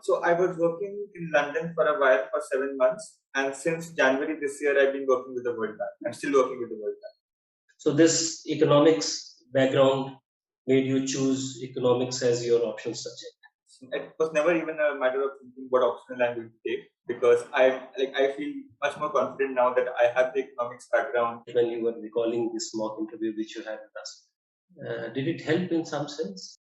So I was working in London for a while for 7 months, and since January this year, I've been working with the World Bank. I'm still working with the World Bank. So this economics background made you choose economics as your optional subject? It was never even a matter of thinking what optional I'm going to take, because I feel much more confident now that I have the economics background. When you were recalling this mock interview which you had with us, did it help in some sense?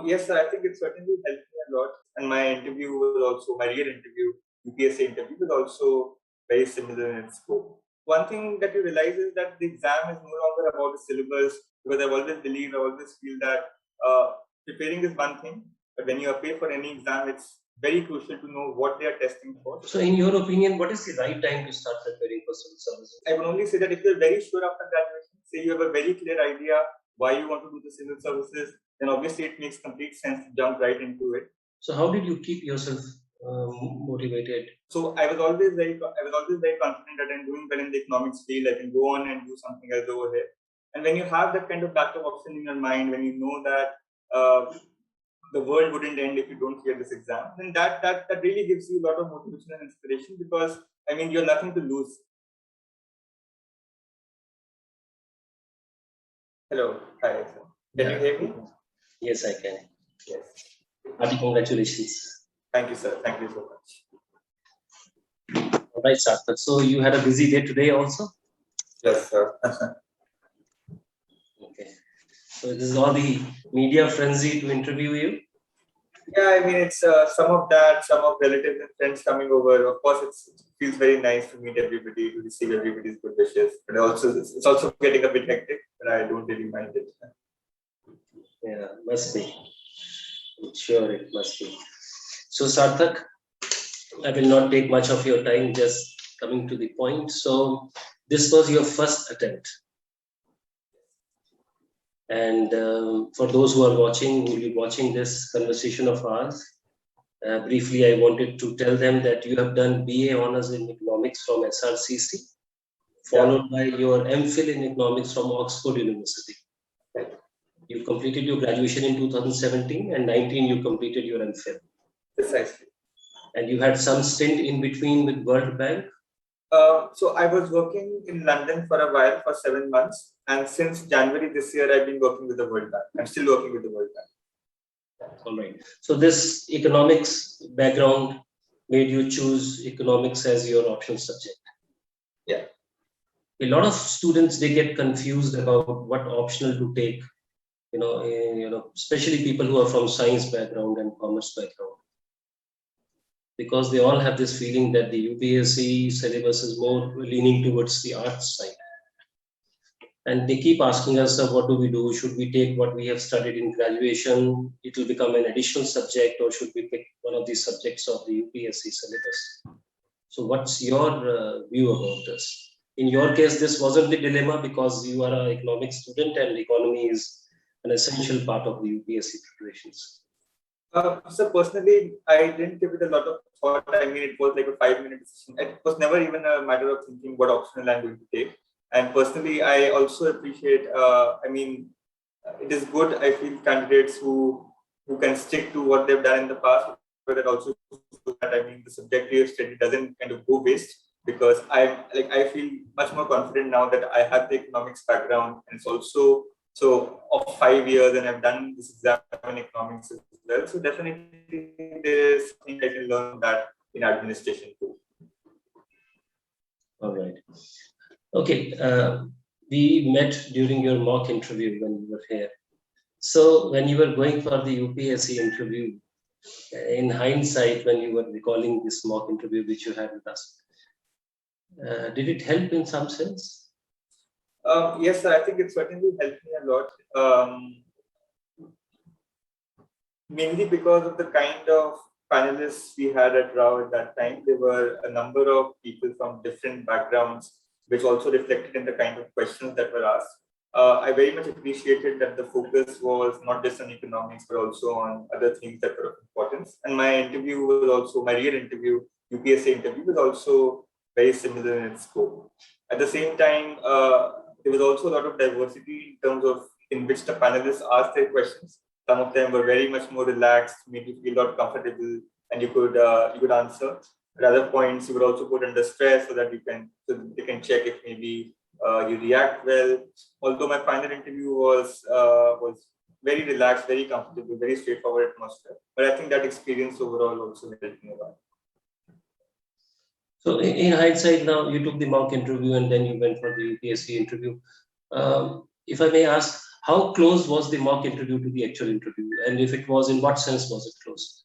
Yes, sir, I think it certainly helped me a lot. And my interview was also, my real interview, UPSC interview, was also very similar in its scope. One thing that you realize is that the exam is no longer about the syllabus, because I've always believed, I always feel that preparing is one thing, but when you appear for any exam, it's very crucial to know what they are testing for. So in your opinion, what is the right time to start preparing for civil services? I would only say that if you're very sure after graduation, say you have a very clear idea why you want to do the civil services, then obviously it makes complete sense to jump right into it. So how did you keep yourself motivated? So I was always very confident that I'm doing well in the economics field. I can go on and do something else over here. And when you have that kind of backup option in your mind, when you know that the world wouldn't end if you don't clear this exam, then that really gives you a lot of motivation and inspiration, because I mean, you have nothing to lose. Hello, hi. Can you hear me? Yes, I can. Yes. Hearty congratulations. Thank you, sir. Thank you so much. All right, Sarthak. So you had a busy day today also? Yes, sir. Okay. So this is all the media frenzy to interview you? Yeah, I mean, it's some of that, some of relatives and friends coming over. Of course, it feels very nice to meet everybody, to receive everybody's good wishes. But also, it's also getting a bit hectic, but I don't really mind it. Yeah, must be. I'm sure it must be. So, Sarthak, I will not take much of your time, just coming to the point. So, this was your first attempt. And for those who are watching, who will be watching this conversation of ours, briefly, I wanted to tell them that you have done BA Honours in Economics from SRCC, followed by your MPhil in Economics from Oxford University. You completed your graduation in 2017, and 19 you completed your MPhil. Precisely. And you had some stint in between with World Bank? So I was working in London for a while for 7 months, and since January this year, I've been working with the World Bank. I'm still working with the World Bank. All right. So this economics background made you choose economics as your optional subject? Yeah. A lot of students, they get confused about what optional to take. Especially people who are from science background and commerce background, because they all have this feeling that the UPSC syllabus is more leaning towards the arts side. And they keep asking us, what do we do? Should we take what we have studied in graduation? It will become an additional subject, or should we pick one of these subjects of the UPSC syllabus? So what's your view about this? In your case, this wasn't the dilemma, because you are an economics student and economy is an essential part of the UPSC preparations. So personally, I didn't give it a lot of thought. I mean, it was like a 5-minute decision. It was never even a matter of thinking what optional I'm going to take. And personally, I also appreciate, it is good, I feel, candidates who can stick to what they've done in the past, but that also that, the subject you have studied doesn't kind of go waste, because I feel much more confident now that I have the economics background, and it's also of 5 years, and I've done this exam in economics as well. So definitely there is something I can learn that in administration too. All right. Okay. We met during your mock interview when you were here. So when you were going for the UPSC interview, in hindsight, when you were recalling this mock interview which you had with us, did it help in some sense? Yes, sir, I think it certainly helped me a lot. Mainly because of the kind of panelists we had at RAW at that time. There were a number of people from different backgrounds, which also reflected in the kind of questions that were asked. I very much appreciated that the focus was not just on economics, but also on other things that were of importance. And my interview was also, my real interview, UPSC interview, was also very similar in its scope. At the same time, there was also a lot of diversity in terms of in which the panelists asked their questions. Some of them were very much more relaxed, made you feel a lot comfortable, and you could answer. At other points, you were also put under stress so that they can check if maybe you react well. Although my final interview was very relaxed, very comfortable, very straightforward atmosphere. But I think that experience overall also helped me a lot. So in hindsight, now you took the mock interview and then you went for the UPSC interview. If I may ask, how close was the mock interview to the actual interview? And if it was, in what sense was it close?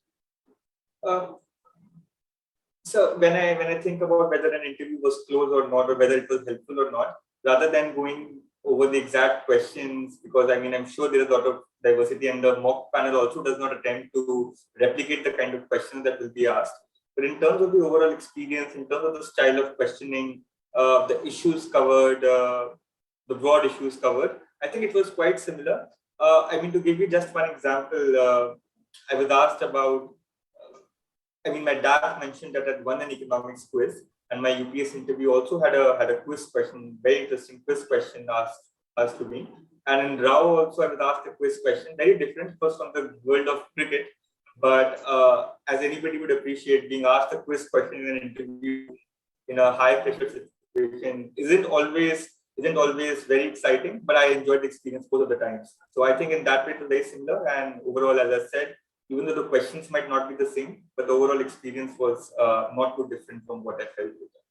So when I think about whether an interview was close or not, or whether it was helpful or not, rather than going over the exact questions, because I mean, I'm sure there's a lot of diversity, and the mock panel also does not attempt to replicate the kind of questions that will be asked. But in terms of the overall experience, in terms of the style of questioning, the issues covered, the broad issues covered, I think it was quite similar. I mean, to give you just one example, I was asked about, my dad mentioned that I'd won an economics quiz, and my UPS interview also had a quiz question, very interesting quiz question asked to me. And in Rao also I was asked a quiz question, very different, first from the world of cricket. But as anybody would appreciate, being asked a quiz question in an interview in a high pressure situation isn't always very exciting, but I enjoyed the experience both of the times. So I think in that way it was very similar, and overall, as I said, even though the questions might not be the same, but the overall experience was not too different from what I felt with them.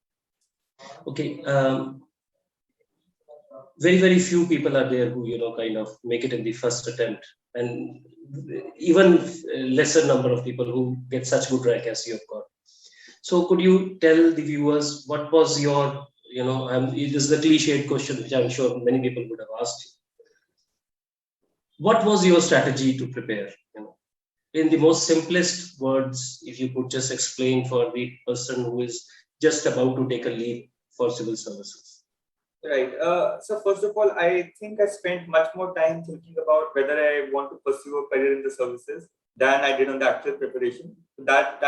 Okay. Very, very few people are there who, kind of make it in the first attempt, and even lesser number of people who get such good rank as you have got. So could you tell the viewers what was your, it is the cliched question which I'm sure many people would have asked you. What was your strategy to prepare? In the most simplest words, if you could just explain for the person who is just about to take a leap for civil services. Right. So first of all, I think I spent much more time thinking about whether I want to pursue a career in the services than I did on the actual preparation. That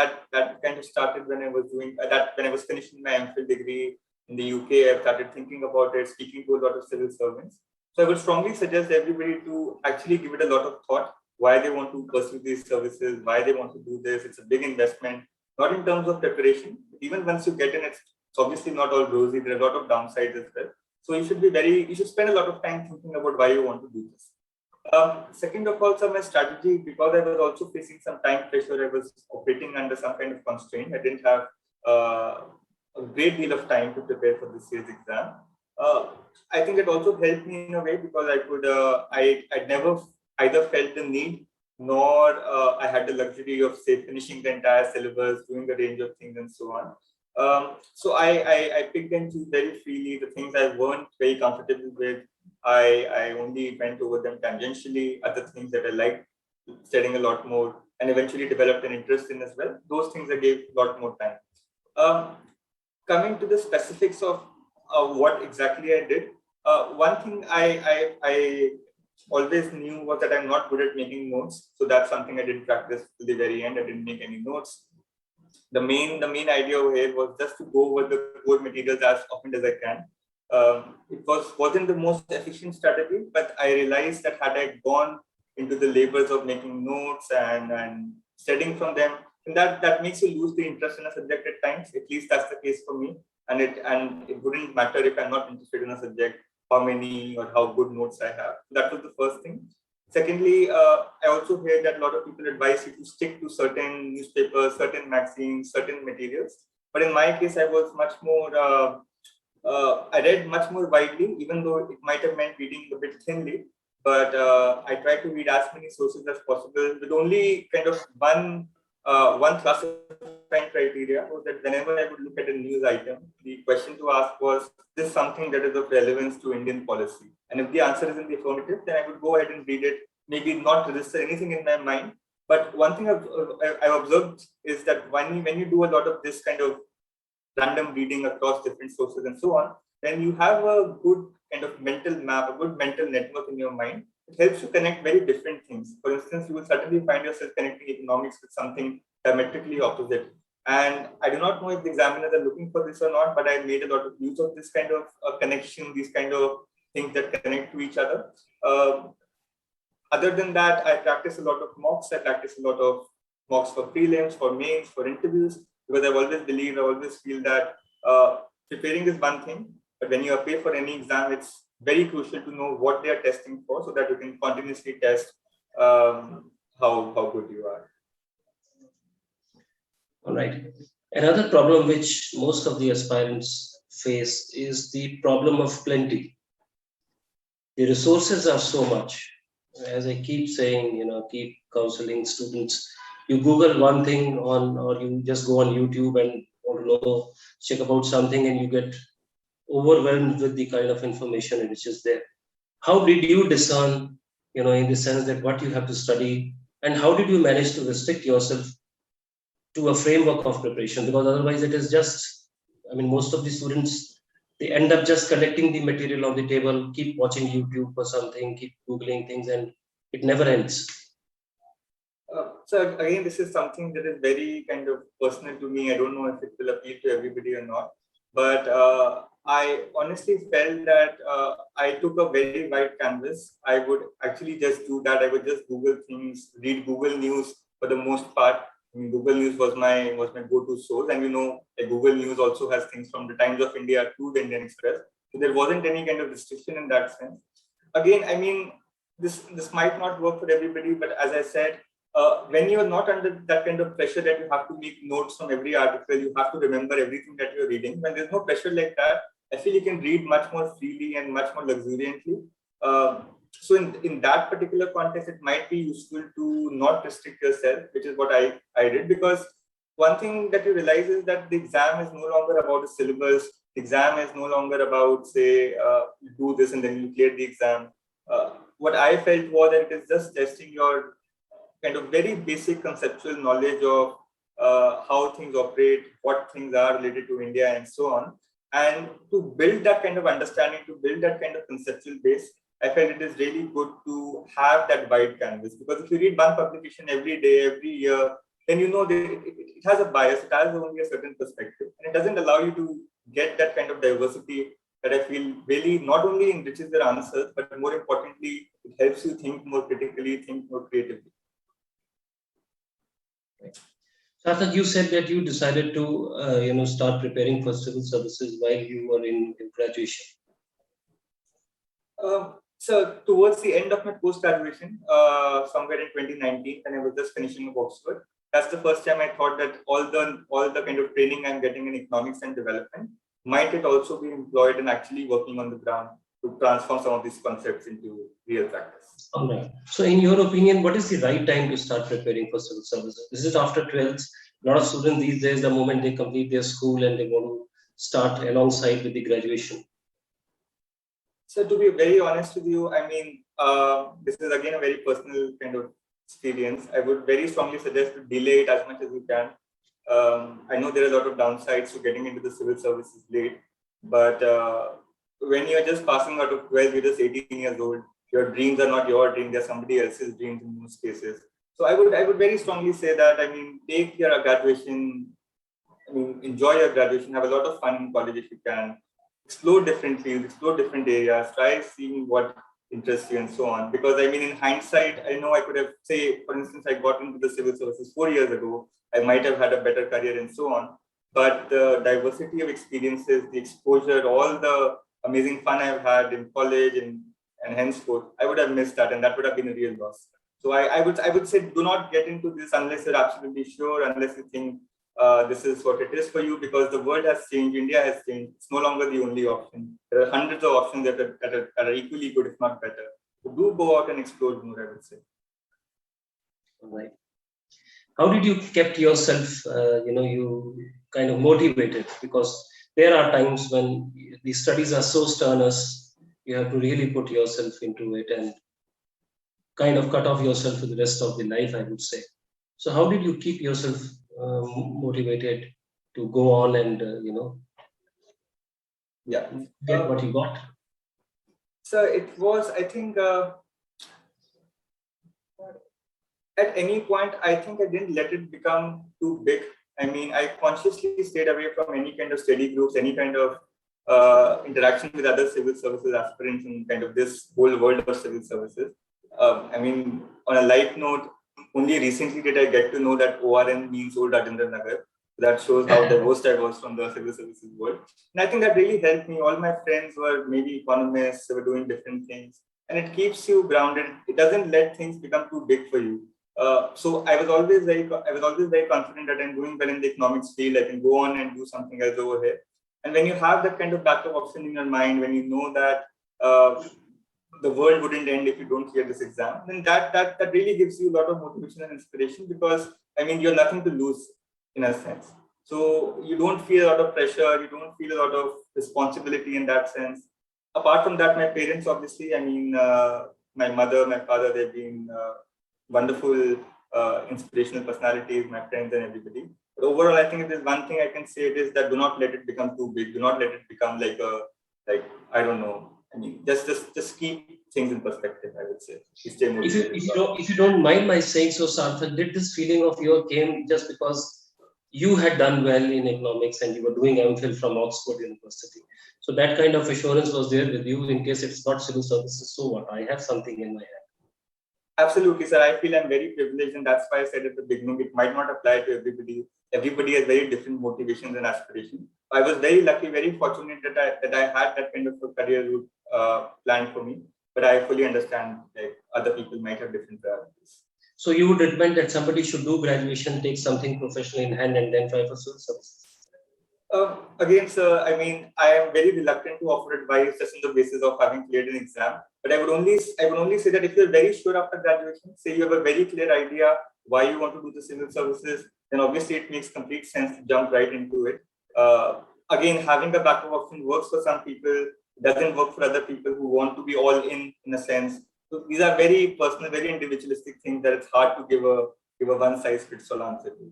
kind of started when I was when I was finishing my MPhil degree in the UK. I started thinking about it, speaking to a lot of civil servants. So I would strongly suggest everybody to actually give it a lot of thought, why they want to pursue these services, why they want to do this. It's a big investment, not in terms of preparation. Even once you get in, it's obviously not all rosy. There are a lot of downsides as well. So you should spend a lot of time thinking about why you want to do this. Second of all, my strategy, because I was also facing some time pressure, I was operating under some kind of constraint. I didn't have a great deal of time to prepare for this year's exam. I think it also helped me in a way because I'd never either felt the need, nor I had the luxury of, say, finishing the entire syllabus, doing a range of things and so on. So I picked and chose very freely the things I weren't very comfortable with. I only went over them tangentially. Other things that I liked studying a lot more and eventually developed an interest in as well. Those things I gave a lot more time. Coming to the specifics of what exactly I did, one thing I always knew was that I'm not good at making notes. So that's something I didn't practice to the very end. I didn't make any notes. The main idea over here was just to go over the core materials as often as I can. It wasn't the most efficient strategy, but I realized that had I gone into the labors of making notes and studying from them, and that makes you lose the interest in a subject at times. At least that's the case for me. And it wouldn't matter if I'm not interested in a subject, how many or how good notes I have. That was the first thing. Secondly, I also hear that a lot of people advise you to stick to certain newspapers, certain magazines, certain materials. But in my case, I was much more, I read much more widely, even though it might have meant reading a bit thinly. But I tried to read as many sources as possible with only kind of one classifying criteria was that whenever I would look at a news item, the question to ask was, is this something that is of relevance to Indian policy? And if the answer is in the affirmative, then I would go ahead and read it, maybe not register anything in my mind. But one thing I've observed is that when you do a lot of this kind of random reading across different sources and so on, then you have a good kind of mental map, a good mental network in your mind. It helps you connect very different things. For instance, you will suddenly find yourself connecting economics with something diametrically opposite. And I do not know if the examiners are looking for this or not, but I made a lot of use of this kind of connection, these kind of things that connect to each other. Other than that, I practice a lot of mocks. I practice a lot of mocks for prelims, for mains, for interviews, because I always feel that preparing is one thing, but when you appear for any exam, it's very crucial to know what they are testing for so that you can continuously test how good you are. All right. Another problem which most of the aspirants face is the problem of plenty. The resources are so much. As I keep saying, keep counseling students. You Google one thing or you just go on YouTube and want to know, check about something, and you get overwhelmed with the kind of information which is there. How did you discern, in the sense that what you have to study, and how did you manage to restrict yourself to a framework of preparation? Because otherwise it is just, most of the students, they end up just collecting the material on the table, keep watching YouTube or something, keep Googling things, and it never ends. So again, this is something that is very kind of personal to me. I don't know if it will appeal to everybody or not, but I honestly felt that I took a very wide canvas. I would actually just do that. I would just Google things, read Google News for the most part. Google News was my go-to source, and Google News also has things from the Times of India to the Indian Express. So there wasn't any kind of restriction in that sense. Again, this might not work for everybody, but as I said, when you are not under that kind of pressure that you have to make notes from every article, you have to remember everything that you're reading. When there's no pressure like that, I feel you can read much more freely and much more luxuriantly. So in that particular context, it might be useful to not restrict yourself, which is what I did, because one thing that you realize is that the exam is no longer about the syllabus. The exam is no longer about, say, you do this and then you clear the exam. What I felt was that it is just testing your kind of very basic conceptual knowledge of how things operate, what things are related to India, and so on. And to build that kind of understanding, to build that kind of conceptual base, I felt it is really good to have that wide canvas, because if you read one publication every day, every year, then that it has a bias, it has only a certain perspective, and it doesn't allow you to get that kind of diversity that I feel really not only enriches your answers, but more importantly, it helps you think more critically, think more creatively. Sarthak, you said that you decided to, start preparing for civil services while you were in graduation. So towards the end of my post-graduation, somewhere in 2019, when I was just finishing up Oxford, that's the first time I thought that all the kind of training I'm getting in economics and development might it also be employed in actually working on the ground to transform some of these concepts into real practice. All right. So in your opinion, what is the right time to start preparing for civil services? Is it after 12th? A lot of students these days, the moment they complete their school and they want to start alongside with the graduation. So to be very honest with you, this is again a very personal kind of experience. I would very strongly suggest to delay it as much as you can. I know there are a lot of downsides to getting into the civil services late, but when you're just passing out of 12, you're just 18 years old. Your dreams are not your dreams; they're somebody else's dreams in most cases. So I would very strongly say that take your graduation. Enjoy your graduation. Have a lot of fun in college if you can. Explore different fields, explore different areas. Try seeing what interests you and so on. Because in hindsight, I know I could have, say, for instance, I got into the civil services 4 years ago. I might have had a better career and so on. But the diversity of experiences, the exposure, all the amazing fun I've had in college and henceforth, I would have missed that, and that would have been a real loss. So I would say do not get into this unless you're absolutely sure, unless you think this is what it is for you, because the world has changed, India has changed. It's no longer the only option. There are hundreds of options that are equally good, if not better. So do go out and explore more, I would say. All right. How did you kept yourself, you kind of motivated? Because there are times when the studies are so strenuous, you have to really put yourself into it and kind of cut off yourself for the rest of the life, I would say. So how did you keep yourself motivated to go on and, get what you got? So it was, I think, at any point, I think I didn't let it become too big. I consciously stayed away from any kind of study groups, any kind of interaction with other civil services aspirants in kind of this whole world of civil services. I mean, on a light note, only recently did I get to know that ORN means Old Rajendra Nagar. That shows how diverse I was from the civil services world. And I think that really helped me. All my friends were maybe economists, they were doing different things. And it keeps you grounded. It doesn't let things become too big for you. So I was always very confident that I'm doing well in the economics field. I can go on and do something else over here. And when you have that kind of backup option in your mind, when you know that the world wouldn't end if you don't clear this exam, then that really gives you a lot of motivation and inspiration, because I mean you're nothing to lose in a sense. So you don't feel a lot of pressure, you don't feel a lot of responsibility in that sense. Apart from that, my parents, obviously, I mean, my mother, my father, they've been wonderful, inspirational personalities, my friends and everybody. But overall, I think if there's one thing I can say, it is that do not let it become too big. Do not let it become like I don't know. I mean, just keep things in perspective, I would say. Stay motivated. If you don't mind my saying so, Sarthak, did this feeling of yours came just because you had done well in economics and you were doing MPhil from Oxford University? So that kind of assurance was there with you in case it's not civil services. So what? I have something in my hand. Absolutely, sir. I feel I'm very privileged, and that's why I said at the beginning it might not apply to everybody. Everybody has very different motivations and aspirations. I was very lucky, very fortunate that I had that kind of a career route planned for me. But I fully understand like other people might have different priorities. So you would recommend that somebody should do graduation, take something professional in hand, and then try for civil services? Again, sir, I mean, I am very reluctant to offer advice just on the basis of having cleared an exam. But I would only say that if you're very sure after graduation, say you have a very clear idea why you want to do the civil services, then obviously it makes complete sense to jump right into it. Again, having a backup option works for some people, doesn't work for other people who want to be all in a sense. So these are very personal, very individualistic things that it's hard to give a one size fits all answer to.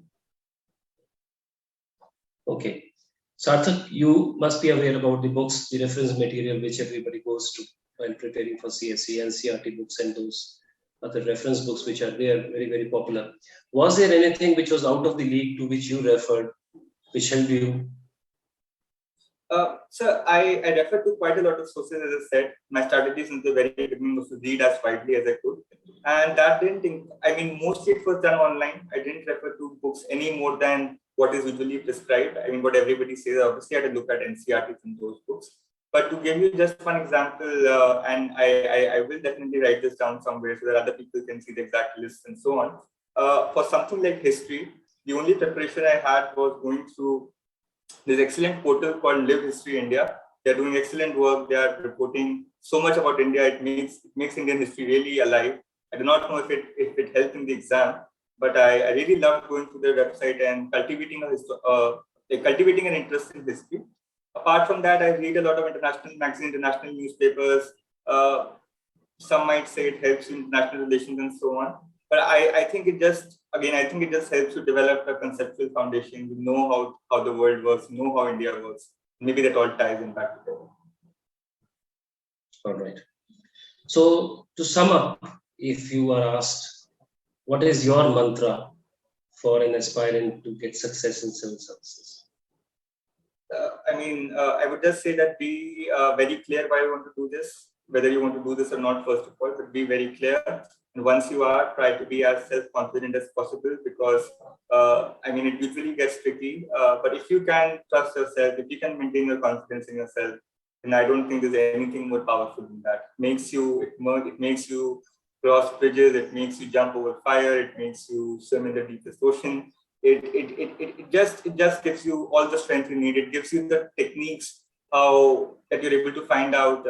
Okay. Sarthak, you must be aware about the books, the reference material which everybody goes to while preparing for CSE, NCERT books and those other reference books which are there, very, very popular. Was there anything which was out of the league to which you referred, which helped you? Sir, I refer to quite a lot of sources, as I said. My strategy since the very beginning was to read as widely as I could. And that mostly it was done online. I didn't refer to books any more than what is usually prescribed. I mean, what everybody says, obviously I had to look at NCERTs in those books. But to give you just one example, and I will definitely write this down somewhere so that other people can see the exact list and so on. For something like history, the only preparation I had was going through this excellent portal called Live History India. They're doing excellent work. They are reporting so much about India. It makes Indian history really alive. I do not know if it helped in the exam, but I really loved going to their website and cultivating an interest in history. Apart from that, I read a lot of international magazines, international newspapers. Some might say it helps in international relations and so on. But I think it just helps to develop a conceptual foundation. You know how the world works, you know how India works. Maybe that all ties in back together. All right. So to sum up, if you are asked, what is your mantra for an aspirant to get success in civil services? I would just say that be very clear why you want to do this, whether you want to do this or not, first of all, but be very clear. And once you are, try to be as self-confident as possible, because it usually gets tricky. But if you can trust yourself, if you can maintain your confidence in yourself, then I don't think there's anything more powerful than that. It makes you cross bridges, it makes you jump over fire, it makes you swim in the deepest ocean. It just gives you all the strength you need. It gives you the techniques that you're able to find out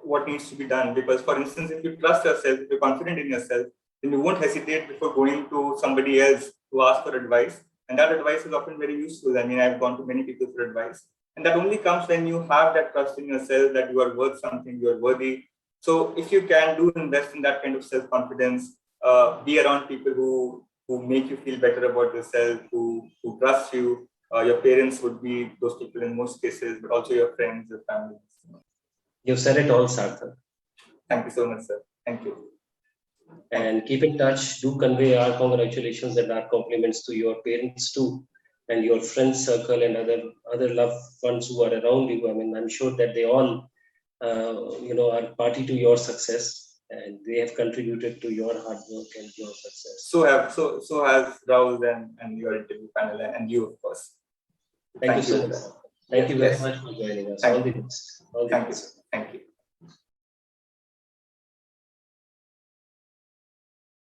what needs to be done. Because, for instance, if you trust yourself, if you're confident in yourself, then you won't hesitate before going to somebody else to ask for advice. And that advice is often very useful. I've gone to many people for advice. And that only comes when you have that trust in yourself that you are worth something, you are worthy. So if you can invest in that kind of self-confidence, be around people who make you feel better about yourself, who trust you. Your parents would be those people in most cases, but also your friends, your family. You've said it all, Sarthak. Thank you so much, sir. Thank you. And keep in touch. Do convey our congratulations and our compliments to your parents too, and your friends circle and other loved ones who are around you. I'm sure that they all, are party to your success. and they have contributed to your hard work and your success. So has Rahul and your interview panel and you, of course. Thank you so much. Thank you very Yes. much for joining us. Thank All the you. best. All the Thank you. best. Thank you.